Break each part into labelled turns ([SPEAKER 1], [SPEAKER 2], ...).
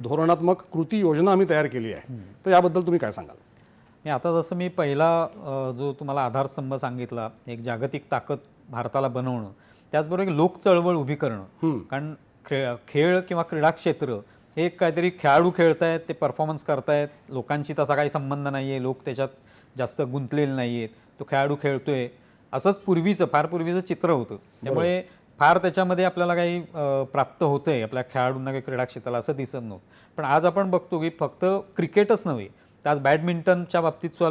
[SPEAKER 1] धोरणात्मक कृती योजना आम्ही तयार केली आहे, तर याबद्दल तुम्ही काय सांगाल?
[SPEAKER 2] नाही, आता जसं मी पहिला जो तुम्हाला आधारस्तंभ सांगितला, एक जागतिक ताकद भारताला बनवणं, त्याचबरोबर एक लोक चळवळ उभी करणं. कारण खेळ किंवा क्रीडा क्षेत्र हे काहीतरी खेळाडू खेळतायत, ते परफॉर्मन्स करतायत, लोकांशी तसा काही संबंध नाही आहे, लोक त्याच्यात जास्त गुंतलेले नाही आहेत, तो खेळाडू खेळतोय असंच फार पूर्वीचं चित्र होतं. त्यामुळे फार त्याच्यामध्ये आपल्याला काही प्राप्त होतंय आपल्या खेळाडूंना काही क्रीडा क्षेत्राला असं दिसत नव्हतं. पण आज आपण बघतो की फक्त क्रिकेटच नव्हे, तर आज बॅडमिंटनच्या बाबतीत सुद्धा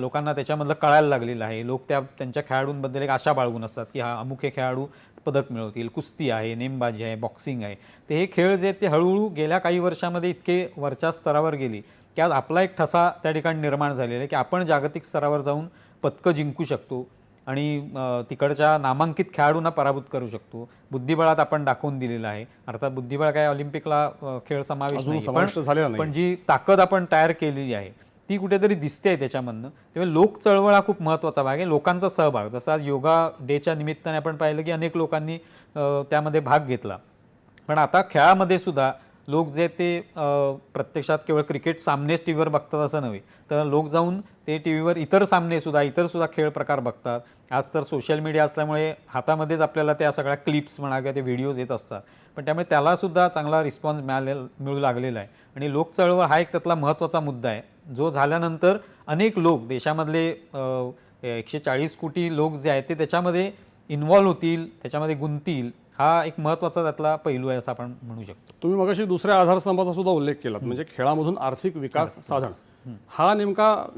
[SPEAKER 2] लोकांना त्याच्यामधलं कळायला लागलेलं आहे. लोक त्यांच्या खेळाडूंबद्दल एक आशा बाळगून असतात की हा अमुक हे खेळाडू पदक मिळवतील. कुस्ती आहे, नेमबाजी आहे, बॉक्सिंग आहे. ते हे खेळ जे आहेत ते हळूहळू गेल्या काही वर्षामध्ये इतके वरच्या स्तरावर गेली की आज आपला एक ठसा त्या ठिकाणी निर्माण झालेला आहे की आपण जागतिक स्तरावर जाऊन पदकं जिंकू शकतो आणि तिकडच्या नामांकित खेळाडूंना पराभूत करू शकतो. बुद्धिबळात आपण दाखवून दिलेलं आहे. अर्थात बुद्धिबळ काय ऑलिम्पिकला खेळ समावेश नाही, पण जी ताकद आपण तयार केलेली आहे ती कुठेतरी दिसते आहे त्याच्यामधनं. तेव्हा लोक चळवळ हा खूप महत्त्वाचा भाग आहे, लोकांचा सहभाग. जसा योगा डेच्या निमित्ताने आपण पाहिलं की अनेक लोकांनी त्यामध्ये भाग घेतला. पण आता खेळामध्ये सुद्धा लोक जे ते प्रत्यक्षात केवळ क्रिकेट सामनेच टी व्हीवर बघतात असं नव्हे, तर लोक जाऊन ते टी व्हीवर इतर सुद्धा खेळ प्रकार बघतात. आज तर सोशल मीडिया असल्यामुळे हातामध्येच आपल्याला त्या सगळ्या क्लिप्स म्हणा किंवा ते व्हिडिओज येत असतात. पण त्यामुळे त्यालासुद्धा चांगला रिस्पॉन्स मिळू लागलेला आहे. आणि लोक चळवळ हा एक त्यातला महत्त्वाचा मुद्दा आहे, जो झाल्यानंतर अनेक लोक देशामधले 140 कोटी लोक जे आहेत ते त्याच्यामध्ये इन्व्हॉल्व्ह होतील, त्याच्यामध्ये गुंतील. हा एक महत्त्वाचा त्यातला पैलू आहे असं आपण म्हणू शकतो.
[SPEAKER 1] तुम्ही मगाशी दुसऱ्या आधारस्तंभाचा सुद्धा उल्लेख केलात, म्हणजे खेळामधून आर्थिक विकास साधन. हा नेमका